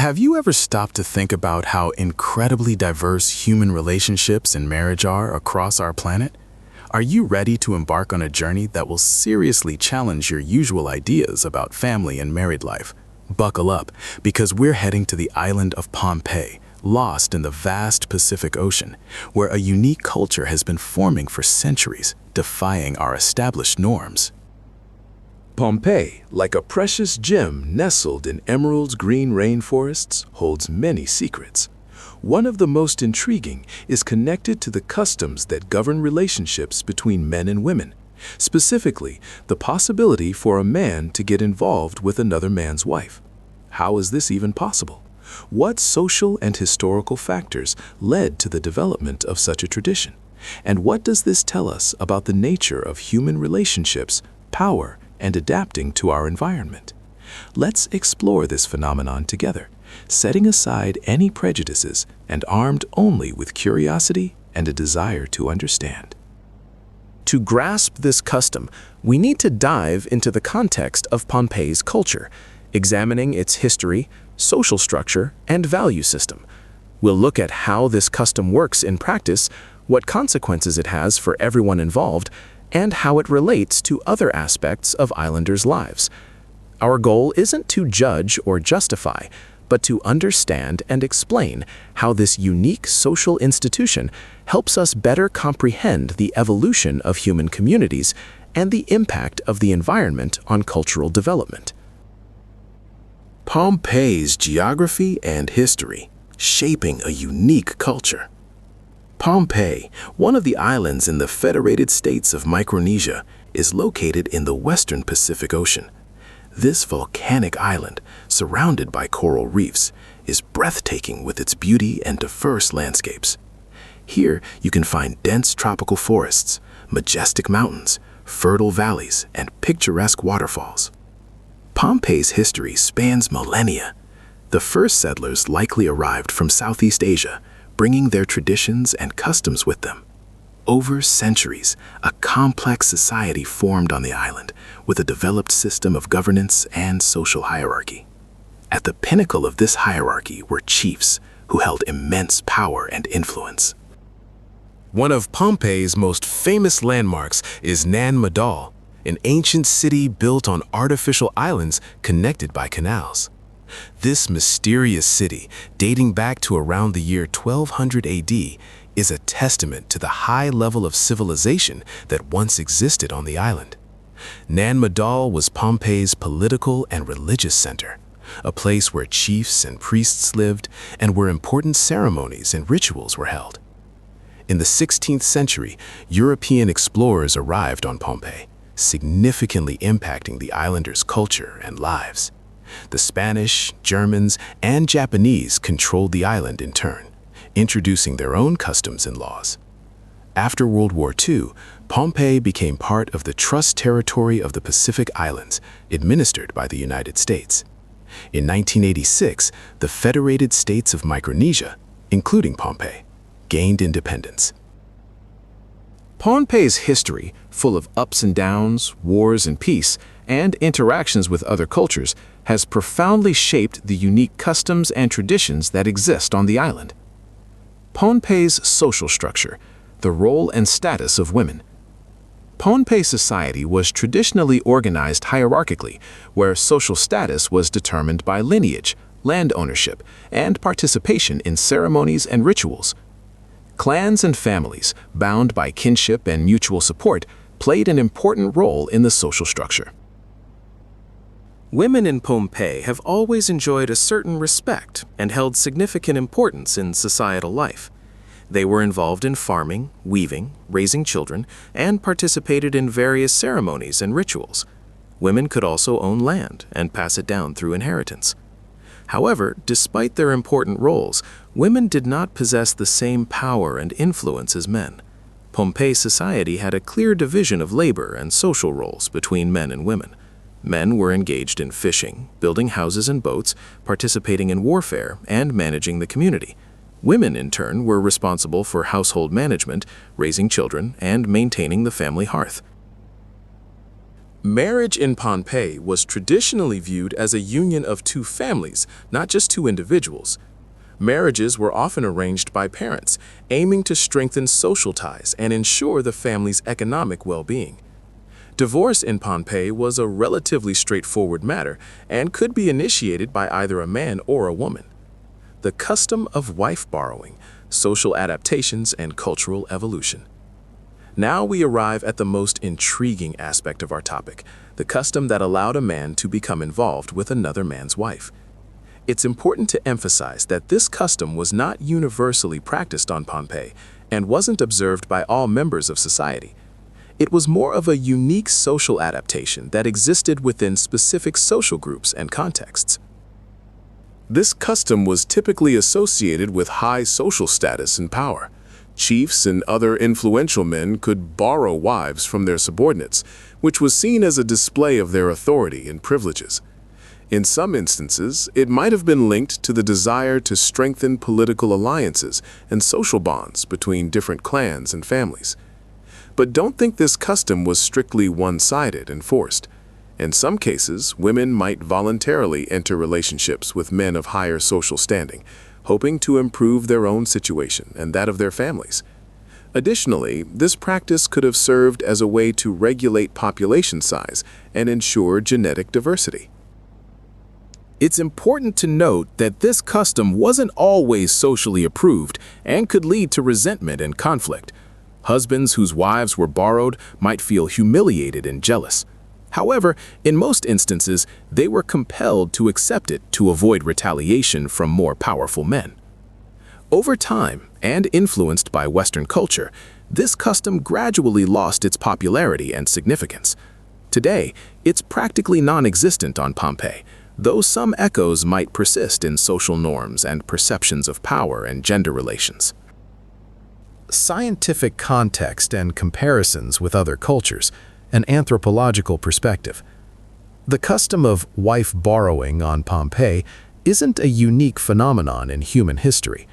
Have you ever stopped to think about how incredibly diverse human relationships and marriage are across our planet? Are you ready to embark on a journey that will seriously challenge your usual ideas about family and married life? Buckle up, because we're heading to the island of Pohnpei, lost in the vast Pacific Ocean, where a unique culture has been forming for centuries, defying our established norms. Pohnpei, like a precious gem nestled in emerald green rainforests, holds many secrets. One of the most intriguing is connected to the customs that govern relationships between men and women. Specifically, the possibility for a man to get involved with another man's wife. How is this even possible? What social and historical factors led to the development of such a tradition? And what does this tell us about the nature of human relationships, power, and adapting to our environment? Let's explore this phenomenon together, setting aside any prejudices and armed only with curiosity and a desire to understand. To grasp this custom, we need to dive into the context of Pohnpei's culture, examining its history, social structure, and value system. We'll look at how this custom works in practice, what consequences it has for everyone involved, and how it relates to other aspects of islanders' lives. Our goal isn't to judge or justify, but to understand and explain how this unique social institution helps us better comprehend the evolution of human communities and the impact of the environment on cultural development. Pohnpei's geography and history, shaping a unique culture. Pohnpei, one of the islands in the Federated States of Micronesia, is located in the western Pacific Ocean. This volcanic island, surrounded by coral reefs, is breathtaking with its beauty and diverse landscapes. Here, you can find dense tropical forests, majestic mountains, fertile valleys, and picturesque waterfalls. Pohnpei's history spans millennia. The first settlers likely arrived from Southeast Asia, bringing their traditions and customs with them. Over centuries, a complex society formed on the island with a developed system of governance and social hierarchy. At the pinnacle of this hierarchy were chiefs who held immense power and influence. One of Pohnpei's most famous landmarks is Nan Madol, an ancient city built on artificial islands connected by canals. This mysterious city, dating back to around the year 1200 AD, is a testament to the high level of civilization that once existed on the island. Nan Madol was Pohnpei's political and religious center, a place where chiefs and priests lived and where important ceremonies and rituals were held. In the 16th century, European explorers arrived on Pohnpei, significantly impacting the islanders' culture and lives. The Spanish, Germans, and Japanese controlled the island in turn, introducing their own customs and laws. After World War II, Pohnpei became part of the Trust Territory of the Pacific Islands, administered by the United States. In 1986, the Federated States of Micronesia, including Pohnpei, gained independence. Pohnpei's history, full of ups and downs, wars and peace, and interactions with other cultures, has profoundly shaped the unique customs and traditions that exist on the island. Pohnpei's social structure, the role and status of women. Pohnpei society was traditionally organized hierarchically, where social status was determined by lineage, land ownership, and participation in ceremonies and rituals. Clans and families, bound by kinship and mutual support, played an important role in the social structure. Women in Pohnpei have always enjoyed a certain respect and held significant importance in societal life. They were involved in farming, weaving, raising children, and participated in various ceremonies and rituals. Women could also own land and pass it down through inheritance. However, despite their important roles, women did not possess the same power and influence as men. Pohnpei society had a clear division of labor and social roles between men and women. Men were engaged in fishing, building houses and boats, participating in warfare, and managing the community. Women, in turn, were responsible for household management, raising children, and maintaining the family hearth. Marriage in Pompeii was traditionally viewed as a union of two families, not just two individuals. Marriages were often arranged by parents, aiming to strengthen social ties and ensure the family's economic well-being. Divorce in Pompeii was a relatively straightforward matter and could be initiated by either a man or a woman. The custom of wife borrowing, social adaptations, and cultural evolution. Now we arrive at the most intriguing aspect of our topic, the custom that allowed a man to become involved with another man's wife. It's important to emphasize that this custom was not universally practiced on Pompeii and wasn't observed by all members of society. It was more of a unique social adaptation that existed within specific social groups and contexts. This custom was typically associated with high social status and power. Chiefs and other influential men could borrow wives from their subordinates, which was seen as a display of their authority and privileges. In some instances, it might have been linked to the desire to strengthen political alliances and social bonds between different clans and families. But don't think this custom was strictly one-sided and forced. In some cases, women might voluntarily enter relationships with men of higher social standing, hoping to improve their own situation and that of their families. Additionally, this practice could have served as a way to regulate population size and ensure genetic diversity. It's important to note that this custom wasn't always socially approved and could lead to resentment and conflict. Husbands whose wives were borrowed might feel humiliated and jealous. However, in most instances, they were compelled to accept it to avoid retaliation from more powerful men. Over time, and influenced by Western culture, this custom gradually lost its popularity and significance. Today, it's practically non-existent on Pompeii, though some echoes might persist in social norms and perceptions of power and gender relations. Scientific context and comparisons with other cultures, an anthropological perspective. The custom of wife borrowing on Pompeii isn't a unique phenomenon in human history.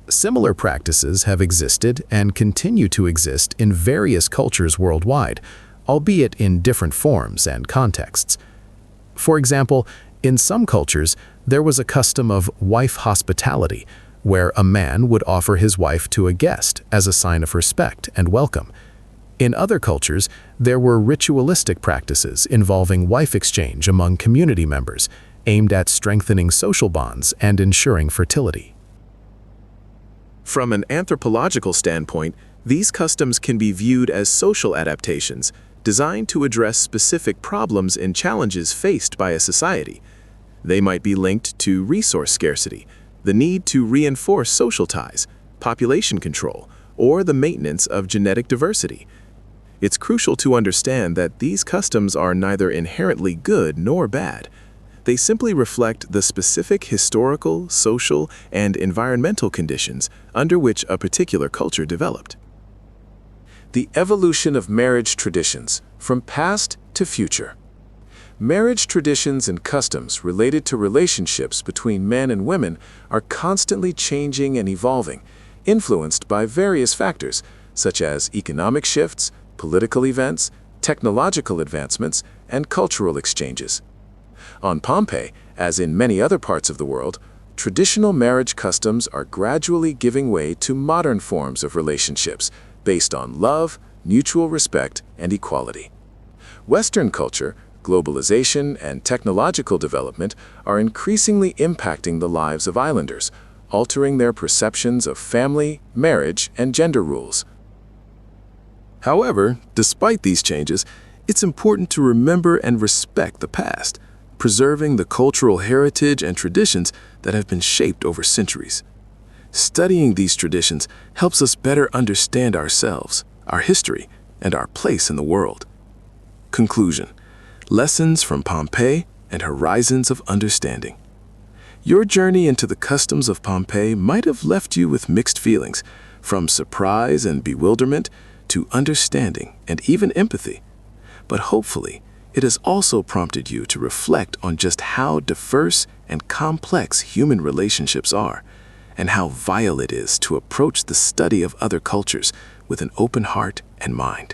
Similar practices have existed and continue to exist in various cultures worldwide, albeit in different forms and contexts. For example, in some cultures, there was a custom of wife hospitality, where a man would offer his wife to a guest as a sign of respect and welcome. In other cultures, there were ritualistic practices involving wife exchange among community members, aimed at strengthening social bonds and ensuring fertility. From an anthropological standpoint, these customs can be viewed as social adaptations designed to address specific problems and challenges faced by a society. They might be linked to resource scarcity, the need to reinforce social ties, population control, or the maintenance of genetic diversity. It's crucial to understand that these customs are neither inherently good nor bad. They simply reflect the specific historical, social, and environmental conditions under which a particular culture developed. The evolution of marriage traditions, from past to future. Marriage traditions and customs related to relationships between men and women are constantly changing and evolving, influenced by various factors, such as economic shifts, political events, technological advancements, and cultural exchanges. On Pompeii, as in many other parts of the world, traditional marriage customs are gradually giving way to modern forms of relationships based on love, mutual respect, and equality. Western culture, globalization, and technological development are increasingly impacting the lives of islanders, altering their perceptions of family, marriage, and gender rules. However, despite these changes, it's important to remember and respect the past, preserving the cultural heritage and traditions that have been shaped over centuries. Studying these traditions helps us better understand ourselves, our history, and our place in the world. Conclusion: lessons from Pompeii and horizons of understanding. Your journey into the customs of Pompeii might have left you with mixed feelings, from surprise and bewilderment to understanding and even empathy. But hopefully, it has also prompted you to reflect on just how diverse and complex human relationships are, and how vital it is to approach the study of other cultures with an open heart and mind.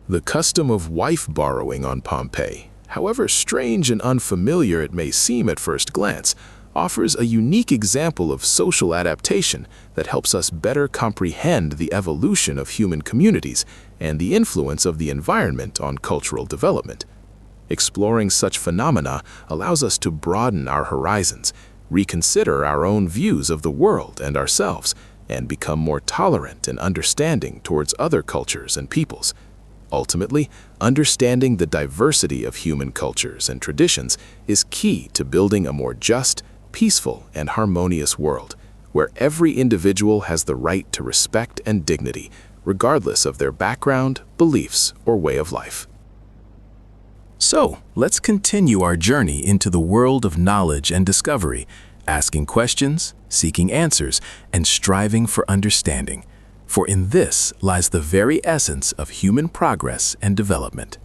The custom of wife borrowing on Pompeii, however strange and unfamiliar it may seem at first glance, offers a unique example of social adaptation that helps us better comprehend the evolution of human communities and the influence of the environment on cultural development. Exploring such phenomena allows us to broaden our horizons, reconsider our own views of the world and ourselves, and become more tolerant and understanding towards other cultures and peoples. Ultimately, understanding the diversity of human cultures and traditions is key to building a more just, peaceful, and harmonious world, where every individual has the right to respect and dignity, regardless of their background, beliefs, or way of life. So, let's continue our journey into the world of knowledge and discovery, asking questions, seeking answers, and striving for understanding. For in this lies the very essence of human progress and development.